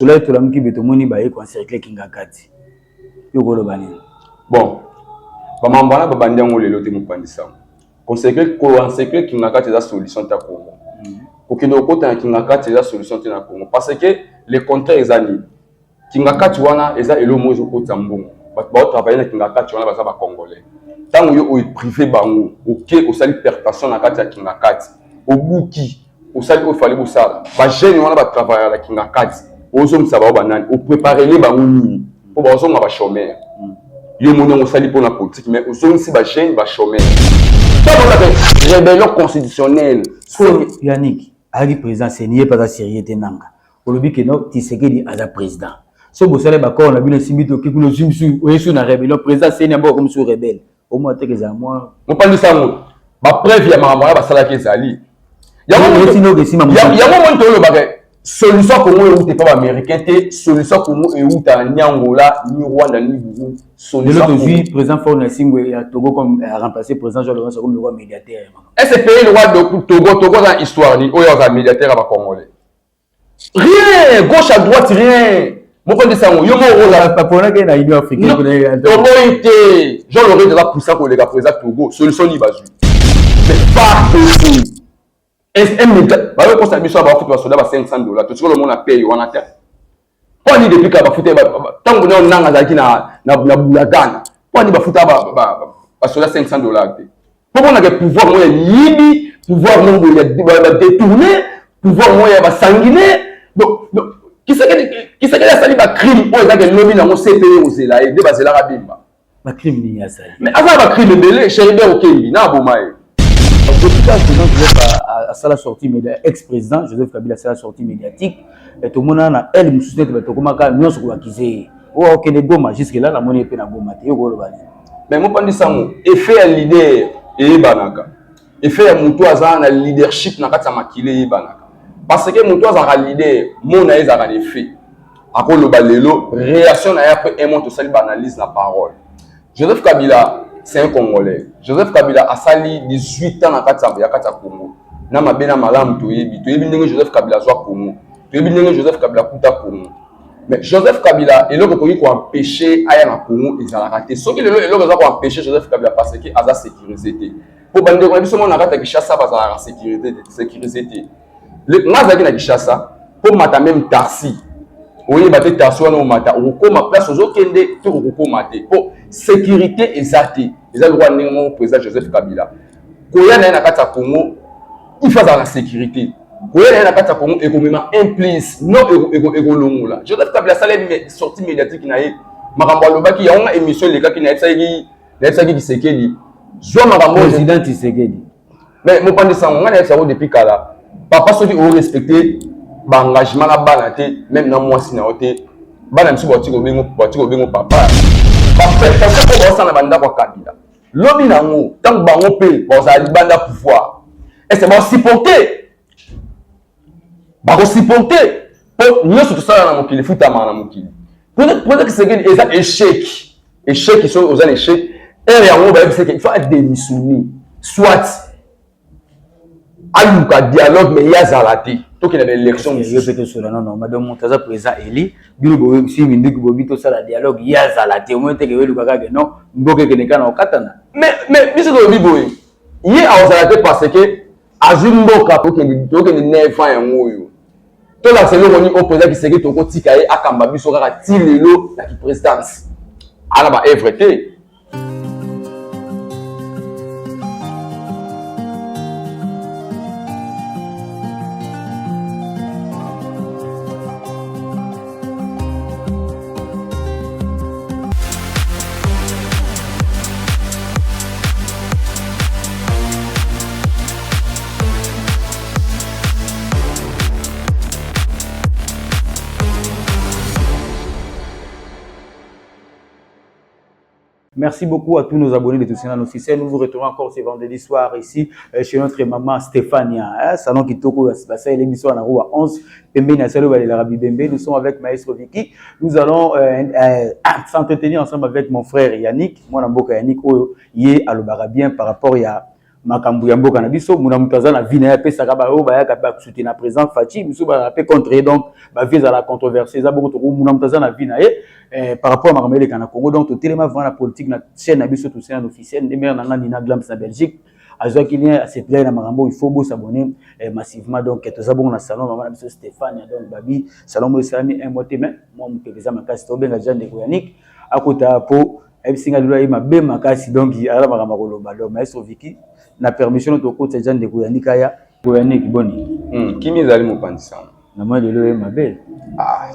Cela tout la mki betomoni ba e encercler Kingakati. Yo ko lo bani. Bon. Ba mambana ba bandi ngo lelo te mupandisa. Encercler Kingakati la solution ta Congo. Pour que nous côté Kingakati la solution te na Congo parce que les contraires ezali Kingakati wana eza elo mozo ko tambongo. Ba travailler na Kingakati wana ba congolais. Tant yo o privé bango, OK, o sali percussion na kati ya Kingakati. O buki, o sali o fali bosala. Ba jeune wana ba travailler na Kingakati. Ozo msaba ba nani, o préparer les bango nini. Po ba ozo ba chômeur. Yo mono sali pour la politique mais ozo msi ba jeune ba chômeur. Ça va la rébellion constitutionnelle. Yannick, ali président c'est nié pas la sérieuxité nanga. Olobi ke no Tshisekedi aza président. So bosale ba ko na bino simbito ki kuno zimsu oyesu na rébellion président c'est nyamba comme sur rebelle. Au moins que ça moi. On parle de ça moi. Ba preuve ya mama ba sala ke zali. Ya mo sino ke sima. Ya mo to lo ba solution pour moi ou pas américain té solution pour moi et ou ta ni Angola ni Rwanda ni Burundi. Solution pour lui président Faure Singwe à Togo comme a remplacé président Jean Laurent comme le roi médiateur. Est-ce que pays le roi de Togo dans histoire ni oyo médiateur ba congolais. Rien, gauche à droite rien. Mon compte de ça, yo mo la papona que na Union africaine. Togo était Jean Laurent déjà puissant pour les gars président Togo, solution ni bazu. Mais pas possible. SM ba ko sa biso ba futu ba soda ba $500. Tout ce que le monde a payé wana terre. Pas ni depuis ka ba futu ba tango na nanga zaki na bulagana. Pas ni ba futa ba soda $500 te. Pour on a que pouvoir moi libi, pouvoir moi ba détourner, pouvoir moi ba sanguiner. Donc qui c'est que ça ba crime pour que lobby na mo CPE ozela et déba zela rabimba. Ba crime ni ya ça. Mais avant ba crime belé chez Okengi na bomaye. Depuis que Joseph a la sortie médiatique, ex-président Joseph Kabila a la sortie médiatique, et tout le monde a elle me soutient que tout le monde a nous sur quoi qu'ils oh ok les gomma jusque là la monnaie est peine à gomma te yo le bani. Mais moi pas ça mo effet à leader et banaka. Effet à mutu aza na leadership na kati makile banaka. Parce que mutu aza leader mon aise a effet. Ako le balelo réaction na après un monte sali banalise la parole. Joseph Kabila c'est un Congolais. Joseph Kabila a sali 18 ans na kati ya Congo. Na mabena malamu toyebi ndenge Joseph Kabila zwa Congo. Toyebi ndenge Joseph Kabila kuta Congo. Mais Joseph Kabila eloko ko empêcher aya na Congo ezalaka te. Soki eloko za ko empêcher Joseph Kabila parce que aza sécurité. Po bande ko biso mona kata Kinshasa bazala sécurité. Le ngazaki na Kinshasa po mata même taxi. Oye bate taxi wana o mata o ko ma place ozokende to ko mate. Po sécurité ezate. Eza droit ndenge mon président Joseph Kabila. Koya na kata Congo il faut la sécurité. Koya na kata Congo ekomema implice non ekolongola. Joseph Kabila salé sortie médiatique na ye. Makambo alobaki ya ona émission leka ki na etsaki Tshisekedi. Zo makambo président Tshisekedi. Mais mo pande sango ngana etsako depuis kala. Papa soki o respecter ba engagement na bana te même na mwasi na ote. Bana msu botiko bengo papa. Parce que ça na banda kwa Kabila. Lobi nango tant bango pe ba banda pouvoir. Et c'est bon supporter. Ba supporter. Pour nous surtout ça na mokili futa na mokili. Peut-être que c'est un échec. Échec qui sont aux échecs. Et yango ba c'est qu'il faut démissionner. Soit aluka dialogue mais ya zalati. To qu'il y a des élections je peux te cela non madame Montaza président Eli bilo si mindi ko bito sala dialogue ya zalati au moins te que luka ka non mboke ke nekana okatana mais biso ko biboye ye a zalati parce que azimboka to que ni nefa yango yo to la selo ko ni au président qui c'est que to ko tika ye akamba biso kaka tilelo la présidence ala ba evreté. Merci beaucoup à tous nos abonnés de tous ces officiels. Nous vous retrouvons encore ce vendredi soir ici chez notre maman Stéphania. Salon Kitoko, c'est l'émission à 11. Nous sommes avec Maestro Vicky. Nous allons s'entretenir ensemble avec mon frère Yannick. Moi, Namboka Yannick, qui est à l'Obarabien par rapport à makambu ya mboka na biso muna mutaza na vie na ya pesa ka ba o ba ya ka ba soutenir président Fachi biso ba pe contre donc ba vie za la controversée za beaucoup to muna mutaza na vie na par rapport à makambu ele kana Congo donc to tellement vraiment la politique na chaîne na biso to chaîne officielle ndemera na ngani na Glams na Belgique azwa kilien se plaît na makambo il faut s'abonner massivement donc to za bongo na salon maman na biso Stéphane donc babi salon mo sami un mois mais moi mo pekeza makasi to benga Jean de Yannick akota po ebisinga lula ima be makasi donc ala makambo koloba donc maestro Vicky na permission to côté Jean de Yannick ya Yannick boni kimi zali mo pandisa na moi lelo e mabe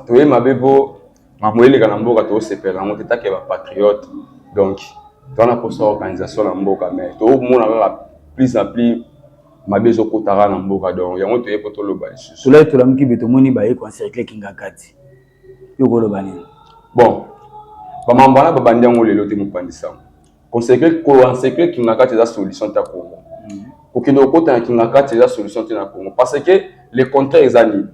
to e mabe bo mamoyele kana mboka to sepela ngo tetake ba patriote donc to na posa organisation na mboka mais to mona ka plus en plus mabe zo kotara na mboka donc yango to e poto loba lisusu sola to la mkibe to moni ba e encercler kingakati yo koloba nini bon ba mambana ba bandango lelo te mo pandisa encercler kingakati za solution ta Congo okendo kota kingakati za solution te na Congo parce que le contraire ezali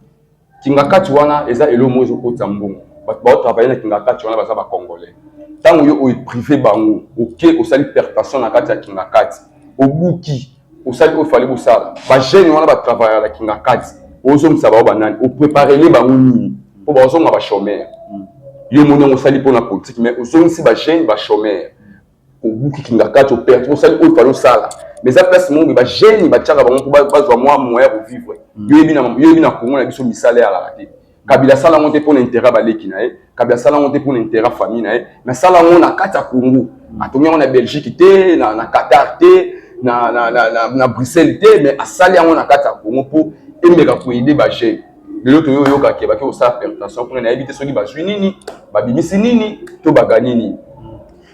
kingakati wana eza elo mozo kota mbongo ba travailler na kingakati wana baza ba congolais tango yo o privé bango OK o sali perpétuation na kati ya kingakati obuki o sali o fali bosala ba jeune wana ba travailler na kingakati ozo msaba ba nani o préparer les bango nini po ba ozo ba chômeur yo mono o sali pour la politique mais ozo nsi ba jeune ba chômeur obuki kingakati o perdre o sali o fali osala mais ça place mon ba jeune ba tchaka bango ba zwa moi moyen pour vivre yo bina Congo na biso misala ya la raté Kabila sala monte pour l'intérêt baleki na ye Kabila sala monte pour l'intérêt famille na ye mais sala mon na kati ya Congo atongi na Belgique te na Qatar te na Bruxelles te mais asali yango na kati ya Congo pour emeka ko aider ba jeune lelo to yo yoka ke ba ke osala permutation pour na éviter soki ba jui nini ba bimisi nini to bagani nini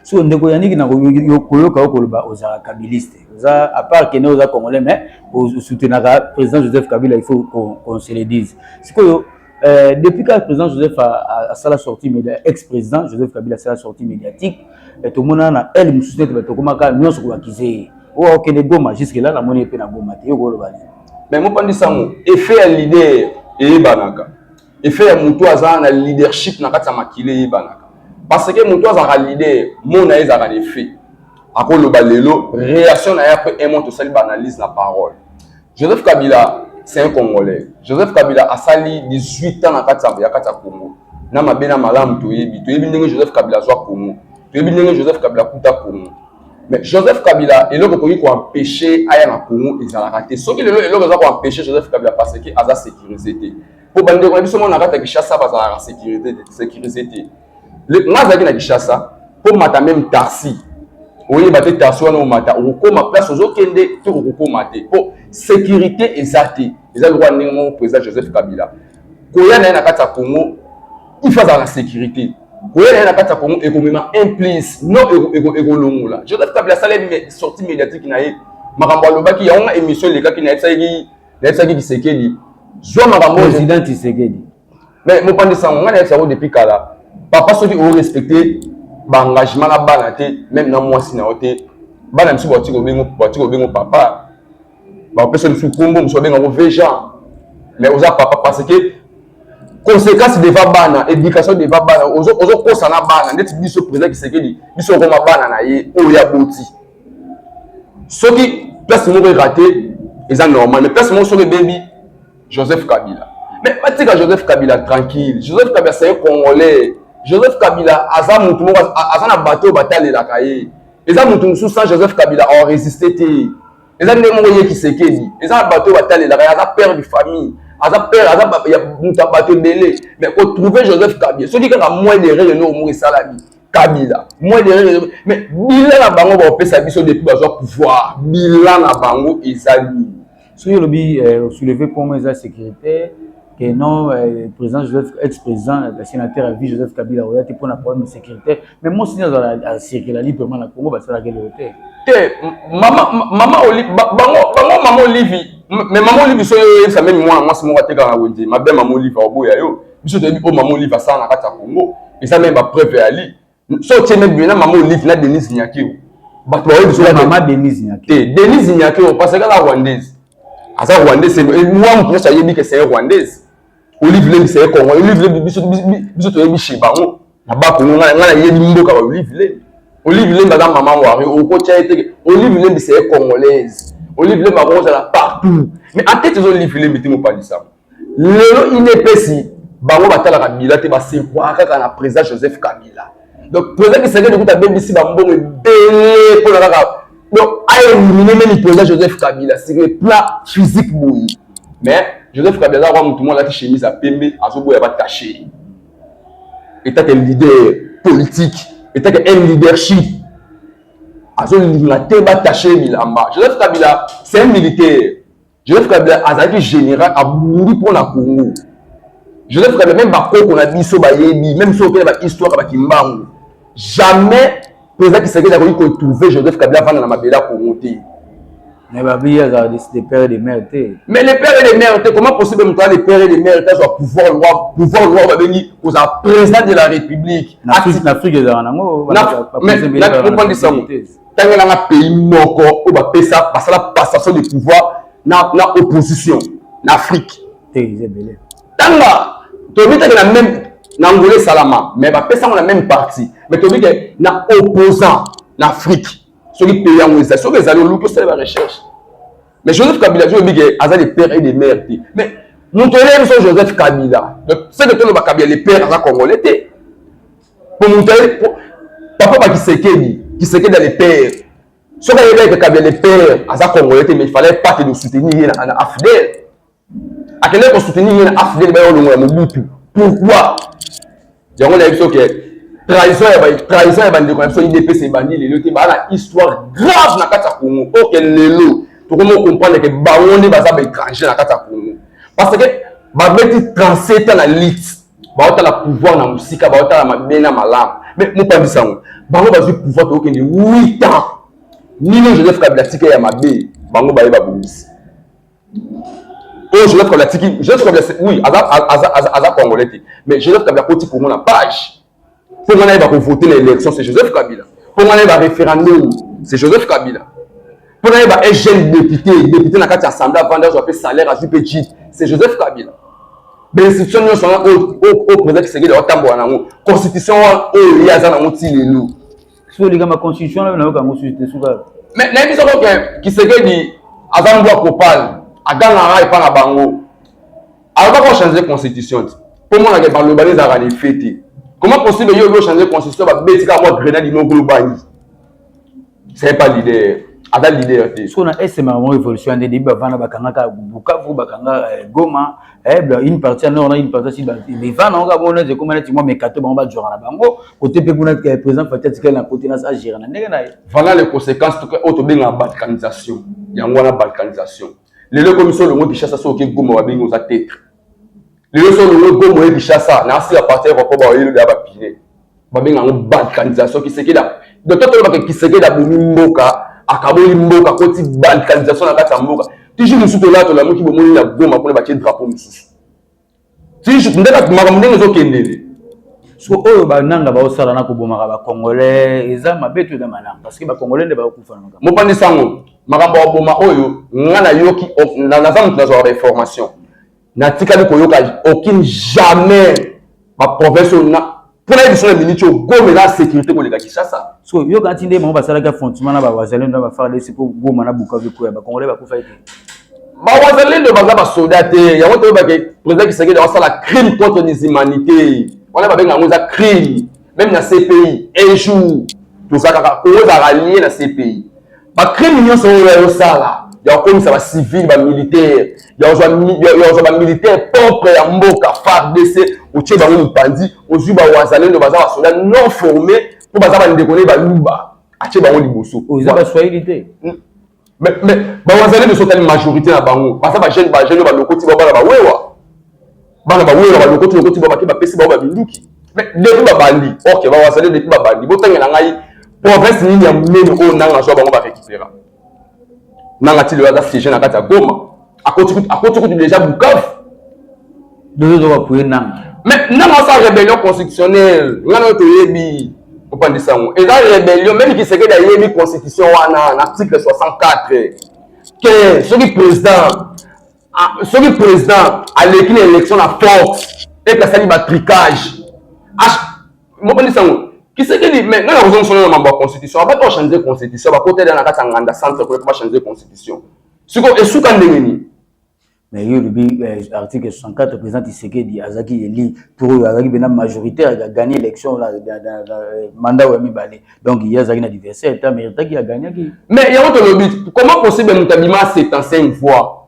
so ndeko Yannick na koyoka koloba ozala kabiliste oza à part que oza congolais mais au soutenir président Joseph Kabila il faut qu'on se le dise sikoyo depuis que le président Joseph a sa sortie médiatique, ex-président Joseph Kabila a sa sortie médiatique, tout le monde a elle me soutient que tout le monde a nous sur la kisé. Oh ok les goma jusque là la monnaie est na goma te yo le bali. Mais moi pas ça mon effet à leader et banaka. Effet à mutu aza na leadership na kati makile banaka. Parce que mutu aza leader mon na eza na effet. Ako le balelo réaction na après un monte sali analyse la parole. Joseph Kabila c'est un Congolais. Joseph Kabila a sali 18 ans na kati ya Congo. Na mabena malamu to yebi ndenge Joseph Kabila zwa Congo. To yebi ndenge Joseph Kabila kuta Congo. Mais Joseph Kabila eloko ko empêcher aya na Congo ezalaka te. Soki eloko za ko empêcher Joseph Kabila parce que aza sécurité. Po bande ko biso mona kata Kinshasa bazala sécurité. Le ngazaki na Kinshasa po mata même taxi. Oui, bah t'es assis au matin. On commence place aux autres qui tout recommander. Pour sécurité exacte. Les droits de président Joseph Kabila. Koya na kata Congo, il faut la sécurité. Koya na kata Congo et comme implice non ego longola. Joseph Kabila ça les sorties médiatiques na ye. Makambo lobaki ya une émission les gars qui na tsaki Tshisekedi. Zo makambo président Tshisekedi. Mais mo pande ça on a ça depuis kala. Papa ceux qui ont respecté engagement na bana te même na moi si na ote bana msu botiko bengo papa ba personne sous kombo mso benga ko veja mais oza papa parce que conséquence devant bana éducation devant bana ozo kosa na bana ndeti biso président qui sekedi biso ko ma bana na ye o ya boti soki place mo raté eza normal mais place mo soki baby Joseph Kabila mais matika Joseph Kabila tranquille Joseph Kabila c'est un Congolais Joseph Kabila aza mutu moko aza na bateau batalelaka ye eza mutu mususu sans Joseph Kabila a résisté te eza ndenge moko ye Kisekedi eza na bateau batalelaka ye aza père de famille aza père aza ya mutu ya bateau ebele mais ko trouver Joseph Kabila soki kaka moins de règles no moko esalami Kabila moins de règles mais bilan na bango bapesa biso depuis bazwa pouvoir bilan na bango ezali soki olobi soulever pour moi eza sécurité que non, président Joseph, ex-président, le sénateur à vie Joseph Kabila, il y a des problèmes de sécurité. Mais moi, si nous avons circulé librement la Congo, c'est la guerre de l'hôtel. Maman Olivier, mais maman Olivier, ça même moi, c'est mon raté quand on ma belle maman Olivier, au bout yo, je te dis, oh maman Olivier, ça na kata Congo, et ça même ma preuve est ali. So tu même bien maman Olivier, na Denise Nyakio. Maman Denise Nyakio. Denise Nyakio, parce que la Rwandaise. Asa Rwandaise, c'est moi, pour ça, il dit que c'est Rwandaise. Olivier Lembi c'est Congo. Olivier Lembi biso to yebi shibango. Na ba Congo na yebi mboka Olivier Lembi. Olivier Lembi baza maman wari o ko tia ete Olivier Lembi c'est congolaise. Olive Marosa là partout. Mais en tête, ils ont livré les mots pas ça. Le inépéci, bango batala Kabila, te c'est quoi quand la président Joseph Kabila. Donc président qui s'est de coup à BBC bambo belé pour la donc a éliminé même le président Joseph Kabila, c'est le plan physique bouilli. Mais Joseph Kabila a tout le monde a chemise à pembe, à ce bout il va taché. État un leader politique, état un leadership. À ce moment-là, il va tacher Milamba. Joseph Kabila, c'est un militaire. Joseph Kabila a été général à mourir pour la Congo. Joseph Kabila, même Bako qu'on a dit sur Bayebi, même sur l'histoire de Kimbangu. Jamais, président qui s'est dit qu'on trouvait Joseph Kabila avant dans la Mabela pour monter. Mais Babi, il y a des pères et des mères. Mais les pères et les mères, comment possible que les pères et les mères soient pouvoir loi, va venir aux président de la République. L'Afrique est en Ango. Mais là, on prend des sommes. Tant que un pays moko, on va payer ça, parce que la passation de pouvoir dans l'opposition, en Afrique. Tant que tu as la même, Nangolais Salama, mais va payer ça dans la même partie. Mais tu as que na opposant en Afrique. Ceux qui payent en Ouest, ceux qui ont lu que c'est la recherche. Mais Joseph Kabila, je veux dire qu'il y a des pères et des mères. Mais nous tenons sur Joseph Kabila. Donc, c'est que tout le monde Kabila, les pères, à Congolais. Pour nous tenir, papa qui s'est dans les pères. Ce qu'il y a Kabila, les pères, à Congolais, mais il fallait pas que nous soutenions Afdel. À quel point nous soutenions Afdel, pourquoi? Il y a une chose que trahison ya bandeko na biso IDPS bandi lelo te bana histoire grave na kati ya Congo oke lelo tokomo comprendre que bango nde baza ba étranger na kati ya Congo parce que babeti 37 ans na lit baotala pouvoir na musika baotala mabena malamu mais mopandisa ngo bango bazwi pouvoir tokende 8 ans nino Joseph Kabila tike ya mabe bango bayeba bongisi Joseph Kabila tiki Joseph Kabila oui aza congolais mais Joseph Kabila koti Congo na page. Pour moi, il va voter l'élection, c'est Joseph Kabila. Pour moi, il va référendum, c'est Joseph Kabila. Pour moi, il va être jeune député dans la assemblée avant d'avoir salaire à petit, c'est Joseph Kabila. Les institutions sont au président qui s'est dit la constitution, il y a un outil. Sur les gars, ma constitution, il y a une constitution. Mais les gens qui s'est dit, avant de voir Kopal, à Ganara et pas la Bango, alors on va changer la constitution. Pour moi, il y a le balai à les fêter. Comment possible que vous changer la constitution pour bêtiser à moi grenade non global? C'est pas l'idée. Ada leader. Ce qu'on a c'est ma révolution des débats avant la bakanga Bukavu bakanga Goma une partie nord une partie sud mais va non ga bona je comment tu moi mais kato ba jora na bango côté pe kuna que président peut-être que la côté na agir na ndenge na voilà les conséquences que auto benga balkanisation yango na balkanisation les commissions le mot Kinshasa so ke Goma wa benga za tête les so le mot Goma et Kinshasa na si à partir rapport ba yelo ya ba pile ba benga balkanisation qui c'est que là de tout le qui c'est que la bomimboka akaboli mboka koti balkanisation na kati ya mboka toujours musuto là to la moki bomoni na Goma pour ba drapeau mususu toujours ndeka makambo ndenge ezokendele so oyo bananga baosala na kobomaka ba congolais eza mabeto na malanga parce que ba congolais nde bakufa na makambo mopandi sango makambo ya boma oyo ngana yoki na zamu tunazo reformation na tikali koyoka aucune jamais ba province na pour la édition de Minitio, Goma la sécurité pour les gars qui chassent ça. So, yo quand il est mon basala ka fondement na ba wazalendo na ba faire les pour Goma na Bukavu ko ba congolais ba ko fa été. Ba wazalendo ba ba soldat te, ya wote ba ke président qui s'est dans la crime contre les humanités. On a ba benga ngoza crime même na CPI un jour tout ça ka ko za rallier na CPI. Ba crime ñon so yo sala. Ya comme ça ba civil ba militaire. Ya ba militaire propre ya mboka FARDC. Au Tchèque, on bandit, au Zuba, au Azalé, le bazar, soldats non formés pour bazar, on déconne, balouba. À Tchèque, on liboso. Aux Zuba, soyez mais, Bazalé, de sortir une majorité à Bango. Parce que jeune, le côté, baba, wewa. Baba, wewa, le côté, baba, qui va passer, baba, binduki. Mais, depuis bandi, ok, Bazalé, depuis bandi, botan, il y a un province, il y a même au Nanga, soit on va récupérer. Nanga, tu le as siégé dans la carte à Goma. À côté, déjà Bukavu. Deux autres pour Nanga. Mais non, ça rébellion constitutionnelle. On a yebi. On peut dire ça. Et dans la rébellion, même qui c'est que la yebi constitution en article 64, que ce président a l'écrit l'élection à force et que ça lui va tricage. On peut dire ça. Qui c'est que dit mais non, on a besoin de la constitution. On va pas changer la constitution. On va côté dans la carte en centre pour pas changer la constitution. Siko esuka ndengeni. Mais il article 64 président Tshisekedi Azaki Eli pour Azaki bena majoritaire a gagné l'élection là mandat ou mibale. Donc il y a Azaki na adversaire ta mérite qui a gagné qui. Mais il y a autre lobby. Comment possible mutabima 75 fois?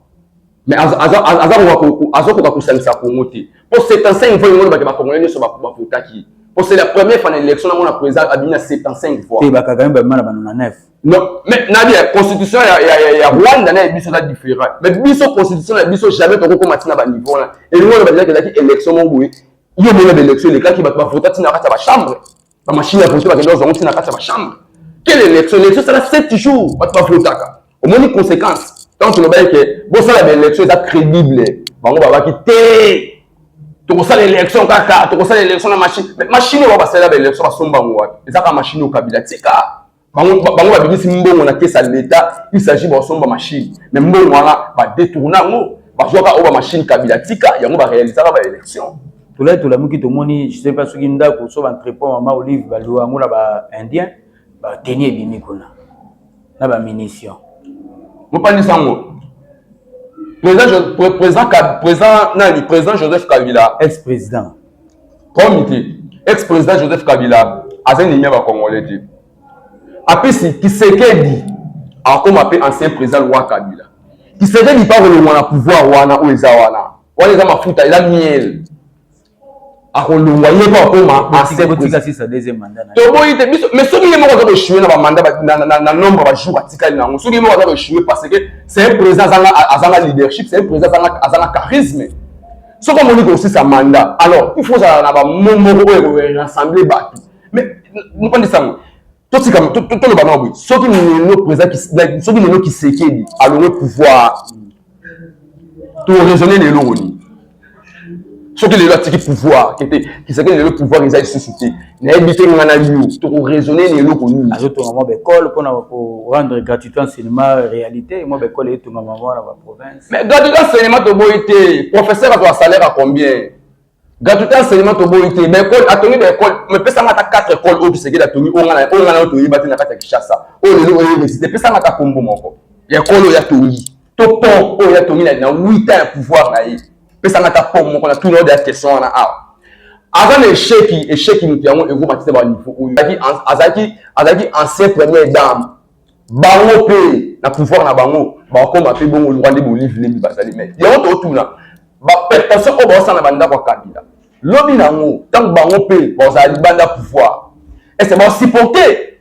Mais Azako ka kusanisa Kongote. Pour 75 fois il ba Congolais so ba vota qui. Pour c'est la première fois dans l'élection on a président abina 75 fois. Et ba ka gagner ba mana ba 9. Non, mais la constitution il y a Rwanda na biso là différent. Mais biso constitution na biso jamais to ko matina ba niveau là. Et nous on va dire que élection mon boui. Yo mo na élection les gars qui ba voter tina kata ba chambre. Ba machine à voter ba dans on tina kata ba chambre. Quelle élection? L'élection c'est là 7 jours. Ba voter ka. Au moins les conséquences. Quand tu le bail que bon ça l'élection est crédible. Bango ba ki té. To ça l'élection kaka, to ça l'élection na machine. Mais machine on va passer la élection ba somba ngwa. Ezaka machine au Kabila tika. Bango babisi mbongo na caisse à l'état, il s'agit de somba machine. Mais mbongo wana ba détourna ngo, ba joka oba machine Kabila tika, yango ba réaliser ba élection. Tout là muki to moni, je sais pas ce qui nda ko so entrepôt mama Olive ba lo ngo na ba indien, ba tenir bimi kona. Na ba munition. Mo pa ni sango. Président Joseph Kabila, ex-président. Comité, ex-président Joseph Kabila, azen ni ba congolais. Après, Tshisekedi a comme appelé ancien président Roi Kabila. Tshisekedi parle le pouvoir wana ou ezawana. Wana eza mafuta eza miel. Akolongwa ye pas comme ancien président c'est sa deuxième mandat. To boyite biso mais soki yemo ko échouer na ba mandat na nombre ba jours atikali nango. Soki yemo ko échouer parce que c'est un président azanga leadership, c'est un président azanga charisme. Ce qu'on dit aussi sa mandat. Alors, il faut ça na ba momoko ko rassembler batou. Mais nous pas dire ça. Tout le ballon, ceux qui nous présentent, ceux qui nous qui s'équident, à le pouvoir, tout raisonner les lois. Ceux qui les pouvoir, qui s'équident le pouvoir, ils aient suscité. N'habitez pas dans la tout raisonner les lois. À ce moment, l'école pour rendre gratuitement enseignement réalité, moi l'école est tout maman dans la province. Mais gratuitement enseignement de boité, professeur a un salaire à combien? Gratuitement enseignement to boité mais école atoni ba école mais pesa ngata 4 écoles au Tshisekedi atoni on na to bati na kata Kinshasa o lelo université pesa ngata kombo moko ya école ya toni to pont o ya toni na 8 ans pouvoir na yi pesa ngata pont moko na tout le monde question na a avant échec mutiango et vous battre ba niveau o azaki ancien première dame bango pe na pouvoir na bango ba ko ma pe bongo le roi de Bolivie les bazali mais ya to tout na ba personne au bossa na banda kwa Kabila lobi nango tant bango pe boza libanda pouvoir et c'est bon supporter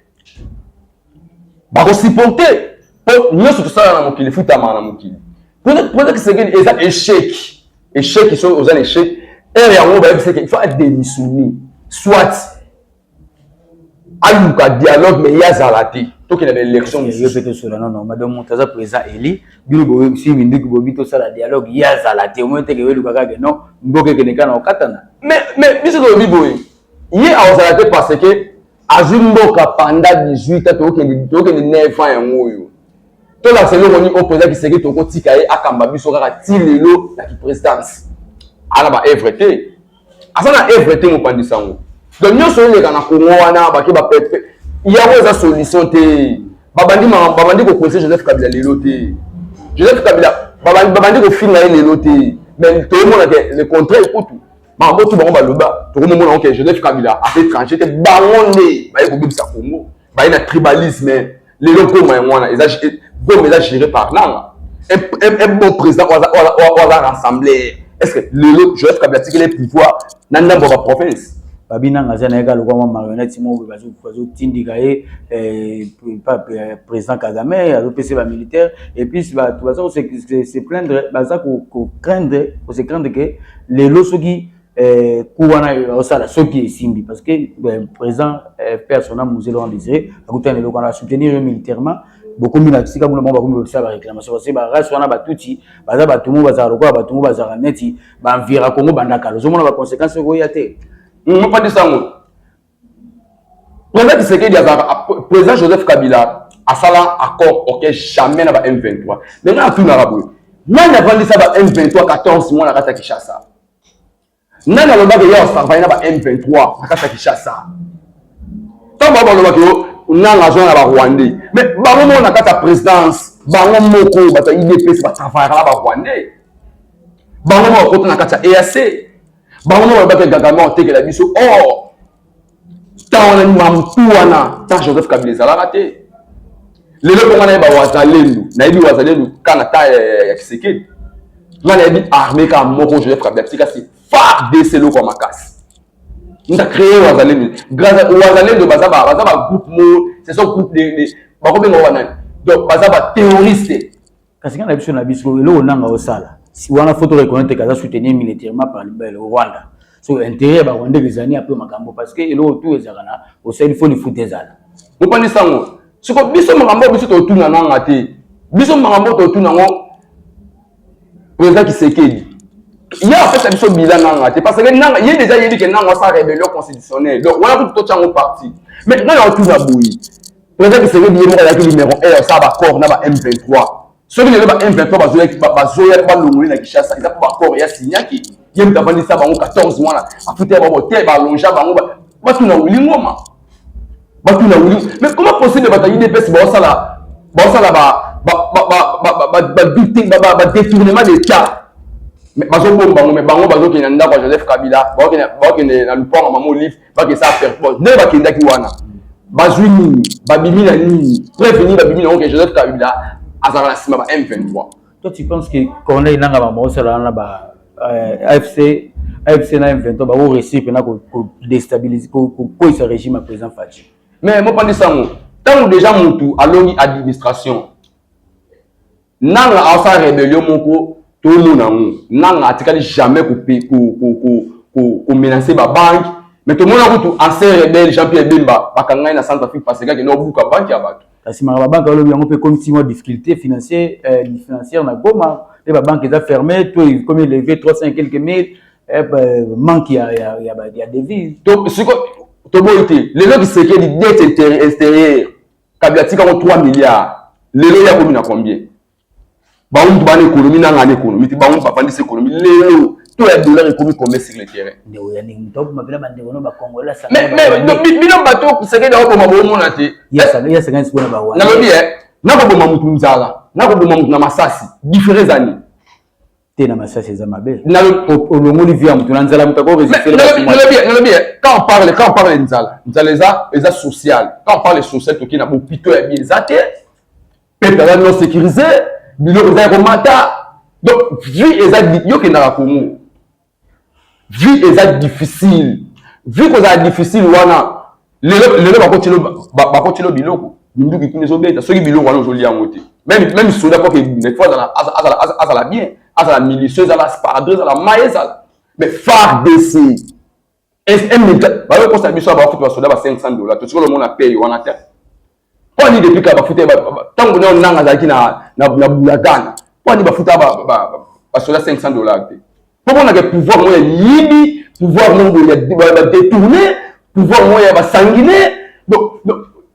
pour nous surtout ça na mokili futa na mokili peut-être que c'est un échec ils sont aux échecs et yango ba c'est qu'il faut démissionner soit aluka dialogue mais ya zalati to qu'il y a l'élection je peux te cela non madame Montaza président Eli bilo si mindi ko bito sala dialogue ya zalati au moins te que luka ka non mboke ke nekana okatana mais biso ko biboye ye a zalati parce que azimboka pendant 18 ans to ke 9 ans yango to la c'est le roni au président qui seki to ko tika ye akamba biso kaka tilelo la présidence ala ba everté asana everté mo pandisango. Donc nous sommes les gens qui ont il y a une solution babandi ko conseiller Joseph Kabila leloté Joseph Kabila babandi ko finir leloté mais tout le monde a le contraire écoute ba tout bango baloba tout le monde OK Joseph Kabila a fait trancher te bangonde ba ko bibisa Congo ba ina tribalisme les locaux mwana ils géré par là un bon président on va rassembler est-ce que le Joseph Kabila tiki les pouvoirs dans la province babina ngazana eka lokwa marionnette mo bazo tindika président Kagame azo pese ba militaire et puis ba tout ça se plaindre baza ko craindre que les losoki kuwana osala soki esimbi parce que président personnel Muzelo en désiré akutana lokwa na soutenir militairement beaucoup mina tsika bula mamba kumbe ça ba réclamation parce que ba race wana batuti baza batumu baza lokwa batumu baza neti ba envira Congo bandaka lozo mona ba conséquences ko yate. On pas dit ça. Président Joseph Kabila a fait un accord auquel jamais n'a pas M23. Maintenant, tout n'a pas bougé. N'a pas dit ça va M23 14 mois à Kinshasa. N'a pas dit ça va M23 à Kinshasa. Tant que on a l'argent à la Rwanda. Mais on a la présidence bango moko bato IDPS ba travailler là ba Rwandais bango mo ko na kata EAC bango mo ba Kagame on teke la biso oh ta on mampu wana ta Joseph Kabila za la raté lelo ko ngana ba wazalendo na ibi wazalendo kana ta ya Kisekedi ngana ibi armée ka moko Joseph Kabila tika si fa deselo kwa makasi nda créer wazalendo grâce wazalendo bazaba groupe mo c'est son groupe de bakobenga wana donc bazaba terroriste kasi kana biso na biso elo onanga osala si wana photo reconnaître kaza soutenir militairement par le Rwanda so intérêt ba Rwanda les années après makambo parce que elo tout ezakana osali faut le foot ezala mopandi sango siko biso makambo biso to tuna nanga te biso makambo to tuna ngo président Kisekedi il y a en fait biso bilan nanga te parce que nanga il y a déjà dit que nanga sa rébellion constitutionnelle donc voilà tout chango parti mais nanga tuna boui président Kisekedi yemo la numéro 1 ça ba corps na ba M23 celui qui est M23 bazoya ba longoli na Kinshasa ils a pas corps ya signaki yem tabandi ça bango 14 mois là afuté ba boté ba lonja bango ba tuna ulingoma batuna wuli mais comment possible bata IDPS ba sala ba détournement d'état mais bazo bomba mais bango bazo kina ndako Joseph Kabila ba kina na luponga mamo livre ba ke ça faire bon ne ba kenda ki wana bazwi nini babimi na nini prévenir babimi na que Joseph Kabila azala na sima ba M23 toi tu penses que Corneille nanga ba mo sala na ba AFC na M23 ba au récip na ko déstabiliser ko ce régime à président Fachi mais moi pas ça tant déjà mutu alongi administration nanga asa rébellion moko to mona nanga atikali jamais ko menacer ba banque mais to mona ko ancien rebelle Jean-Pierre Bemba bakanga na Centrafrique parce que no buka banque ya bato kasi ma banque alobi yango pe comme si moi difficulté financière na Goma et ba banque est fermée tout comme il levé 300 quelques mille manque il y a devises to siko to boité les gens qui se qui dette extérieure Kabila tika 3 milliards lelo ya komi na combien ba on ba l'économie na ngane économie ti ba on papa ndise économie lelo to ya dollar économie combien sur le terrain de ya ni top ma bila bande wono ba Congolais ça mais bino bato se ke da ko ma bo mona te ya ça c'est quoi ba wa na lobi na ko bo ma mutu nzala na ko bo ma mutu na masasi différentes années te na masasi za mabe na olongoli via mutu na nzala mutako résister quand on parle nzala eza social quand on parle social to ki na bo pito ya bien zate peuple là non sécurisé bilo za ko mata donc vie eza yo ke na Congo vie eza difficile vie ko za difficile wana lelo ba ko tilo biloko mindu ki kunezo beta soki biloko wana ozoli yango te même soda pour que des fois azala bien azala milicieuse azala sparadrause azala maïs mais FARDC SM ba ko sa biso ba futu ba soda ba $500 to siko le monde a payé wana te pour ni depuis ka ba futu tango na nanga zaki na bulagana pour ni ba futu ba soda $500 te pour on a que pouvoir moya yibi pouvoir mongo ya détourner pouvoir moya ba sanguiner donc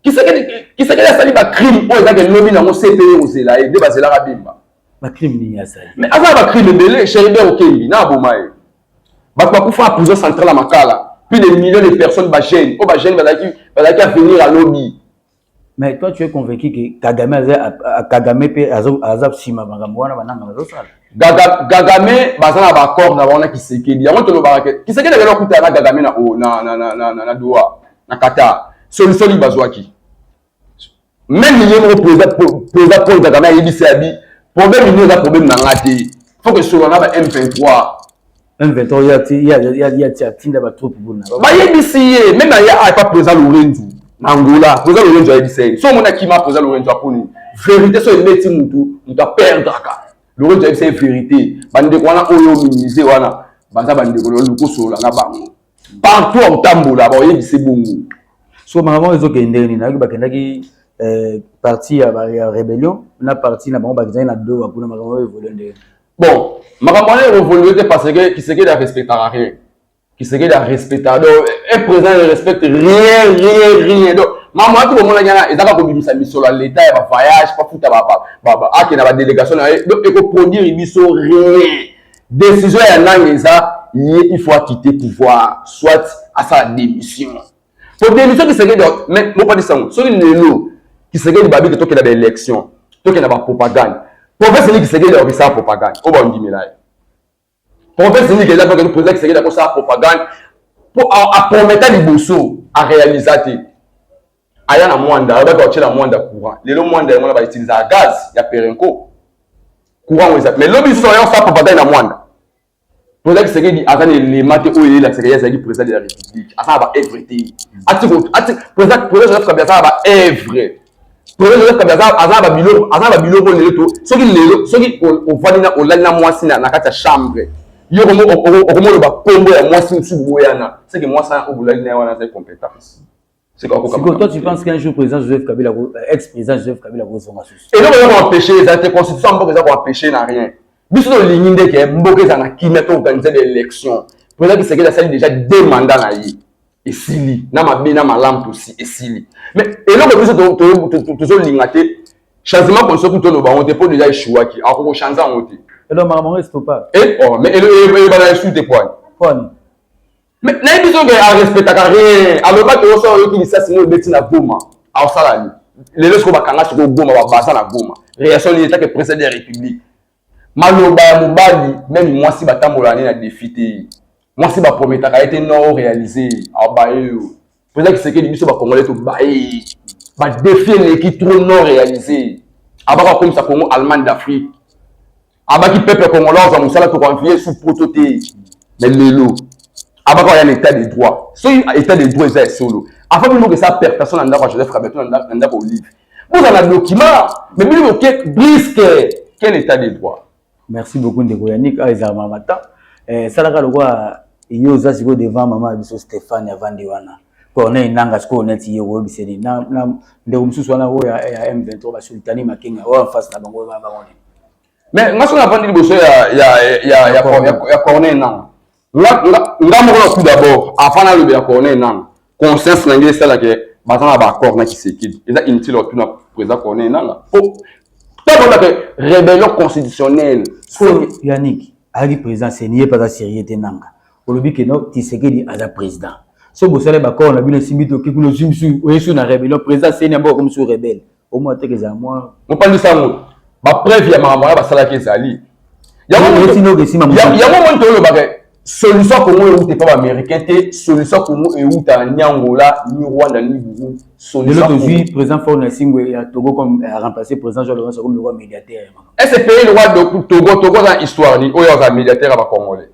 qui c'est que sali ba crime pour ezaka lobi na mo CPE ozela et de bazela rabimba ba crime ni ya sali mais asa ba crime belé Sheribert Okembi na bomaye ba kufa à prison centrale à Makala plus de millions de personnes ba gêne bazaki à venir à lobby mais toi tu es convaincu que Kagame pe azab sima magambo wana bananga bazosala Kagame bazana ba accord na wana Kisekedi yango to lobaka Kisekedi ngelo kuta na Kagame na Doha na Qatar solution li bazwaki même il y a un président Paul Kagame a dit ça bi problème il y a problème na ngati faut que sur na ba M23 il y a tinda ba troupe buna ba yebisiye même il y a pas président Lorenzo Angola président Lorenzo a dit ça so mona kima président Lorenzo aponi vérité so emeti mutu muta perdre ka Lorenzo a dit c'est vérité bande ko wana oyo minimiser wana baza bande ko luko sola na bango partout en tambola ba yebise bongo so maman ezokendeni na bakendaki parti ya rébellion na parti na bango bakizani na do akuna makambo evoluer bon makambo na evoluer parce que qui se que respectera rien qui se que respectera donc un président ne respecte rien donc maman tout le monde a ezaka ko bimisa misolo à l'état ya voyage pas futa ba akena ba délégation donc eko produire biso rien décision ya nangeza il faut quitter pouvoir soit à sa démission pour démission qui se que mais moi pas dire ça celui lelo qui se que babi que toke na élection to ke na ba propagande professeur ni Tshisekedi a ça propagande o ba ndimela professeur ni ke za que président Tshisekedi a ça propagande pour à promettre liboso à réaliser aya na mwanda ba ka chela mwanda courant lelo mwanda ngona ba utiliser gaz ya perenco courant weza mais lobi so ya ça propagande na mwanda président Tshisekedi a un élément te o la Tshisekedi président de la République a ça ba everything président Joseph Kabila ça ba every président Joseph Kabila a ba biloko lelo soki on va na olana mwasi na kata chambre yo komo ba kombo ya mwasi nsubu boyana c'est que mwasi na obulali na wana c'est compétence. C'est quoi toi tu penses qu'un jour président Joseph Kabila ex-président Joseph Kabila va s'en assurer et donc on va empêcher les constitutions mboka za ko empêcher na rien biso do linginde ke mboka za na kimeto organiser des élections président Tshisekedi a sali déjà deux mandats na yi esili na mabe na malampe aussi esili mais et donc biso to lingate changement constitution to lo ba on te pour déjà échoué qui a ko changer en ôté et donc maman reste pas et oh mais et ba la suite quoi mais n'a besoin de respecter rien alors pas que on sort qui ça c'est beti na Goma au salali les lorsqu'on va kanga sur Goma va basa na Goma réaction l'état que président de la République maloba ya mobali même moi si batambola na défité moi si ba promettre a été non réalisé a bayo président que c'est que biso ba congolais to baé ba défier l'équipe trop non réalisé abaka comme ça Congo Allemagne d'Afrique abaki peuple congolais za musala to confier sous prototé mais lelo abaka ya l'état des droits so état des droits est solo afin que ça perd personne ndako Joseph Kabila ndako Olive vous avez un document mais bien que brisque quel état des droits. Merci beaucoup Ndeko Yannick Aiza Mamata salaka lokwa yo za siko devant maman biso Stéphane avandi wana Corneille nanga siko neti yo biseni na ndeko mususu wana o ya M23 ba sultani makenga o en face na bango ba ngone mais ngaso na vandi liboso ya Corneille nanga nga moko tout d'abord avant na lobe ya Corneille nanga conscience na ngeli sala ke bazana ba accord na Tshisekedi eza inutile au tuna président Corneille nanga tant que rébellion constitutionnelle Yannick ali président c'est nié pas sérieux nanga olobi ke no Tshisekedi aza président so bosale ba accord na bino simbito ke kuno zimsu oyesu na rébellion président c'est nyamba comme sur rebelle au moins te que za moi on parle de ça ba preuve ya mama ba sala ke zali ya mo to lo ba solution Congo et où t'es pas américain, t'es solution Congo et où t'as Nyangola, ni Rwanda, ni Burundi. Solution aujourd'hui, président Faure Singwe a Togo comme a remplacé président Jean-Laurent comme le roi médiateur. Est-ce que pays le roi de Togo dans l'histoire ni où il y a un médiateur à Congolais?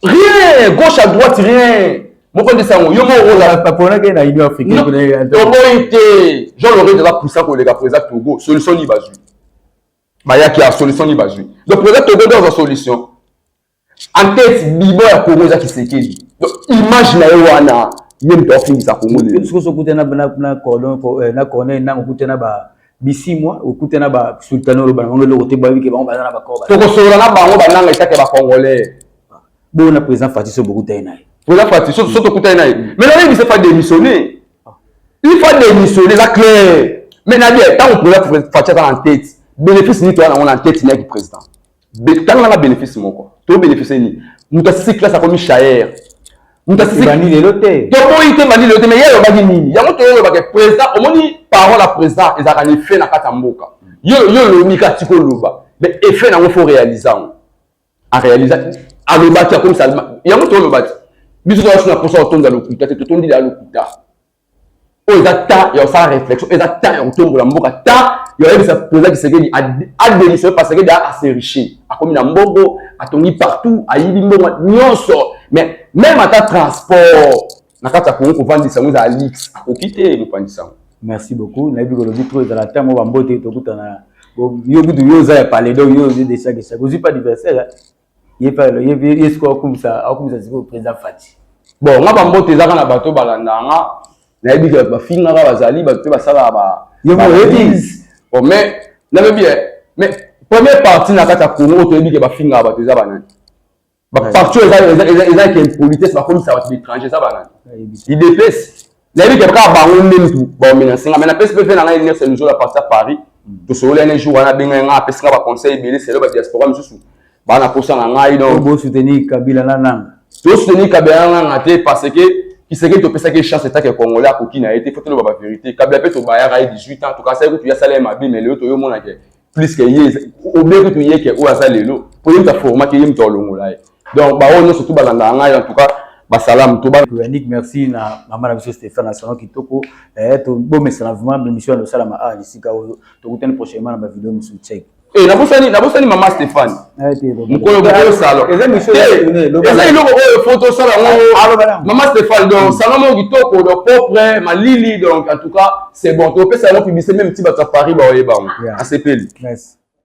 Rien, gauche à droite, rien. Mon point de ça, yo mo rola pas pour la guerre dans l'Union africaine. Togo était Jean-Laurent déjà poussé pour les gars président Togo, solution ni bazu. Maya qui a solution ni bazu. Donc président Togo dans une solution. En tête, Bibo ya Congo za Tshisekedi. Donc imagine wana yem to finisa Congo le. Ce que so kutena na cordon na Corneille na kutena ba bisimwa okutena ba sultano lo bango lo kote ba wiki ba na ba ko ba. To ko sora na bango ba nanga itake ba congolais. Bon na président Fati so beaucoup tay naï. Président Fati so to kutena naï. Mais là il ne s'est pas démissionner. Il faut démissionner la clair. Mais na bien tant on pour Fati en tête. Bénéfice ni toi on en tête ni président. Tant na bénéfice mon quoi. To bénéficier ni muta sisi classe comme Chaer muta sisi bani le loté to mo ite bani le loté mais yelo bagi nini yango to yelo bagi président omoni parole à président ezaka ni fait na kata mboka yo lo mika tiko loba mais effet na faut réaliser a réaliser a le bâtir comme ça yango to lo bâti biso to na posa otonda lo kuta te tondi la lo kuta o ezata ya sa réflexion ezata ya otombola mboka ta yo ebisa président Tshisekedi a démissionné parce que a assez riche a comme na mbongo atongi partout ayibi mbongo nyonso mais même à ta transport na kata ko ko vandi sango za Alix akokite mo pandi sango. Merci beaucoup na bigo lobi trop dans la temps ba mbote to kutana yo budu yo za parler donc yo de ça que ça aussi pas adversaire il pas le il score comme ça c'est président Fati bon nga ba mbote za kana bato balandanga na bigo ba finga ba bazali ba pe ba sala ba yo mo redis bon mais na bien mais première partie na kata Congo to ebi ke ba finga ba teza banani ba partout eza que politesse ba comme ça va étranger ça banani il déplace na ebi ke ka ba ngombe tout bon mais singa mais na PSP fait na ngai c'est le jour la partie à Paris to so le jour wana benga nga pesinga ba conseil belé c'est le ba diaspora misusu ba na posa na ngai donc bo soutenir Kabila na nanga to soutenir Kabila na ngate parce que qui c'est que tu penses que chance est que Congolais a qui n'a été fait la vérité. Kabila peut te bailler 18 ans, en tout cas c'est que tu as salaire ma vie mais le autre monde que plus que yé au bien que tu y es que ou à ça lelo pour y ta format que y to longola. Donc bah on surtout balanda en tout cas bah salam to ba Yannick merci na maman na Stéphane salon kitoko to bon mais c'est vraiment l'émission de salama a ici ka to gutene prochainement na vidéo musu check. Eh na bosani maman Stéphane. Mukolo boko salon. Eza iloko oyo photo sala ngo maman Stéphane donc salon mo kitoko donc propre malili donc en tout cas c'est bon to pe salon publicité même petit ba Paris ba oyeba. ACPL. Merci.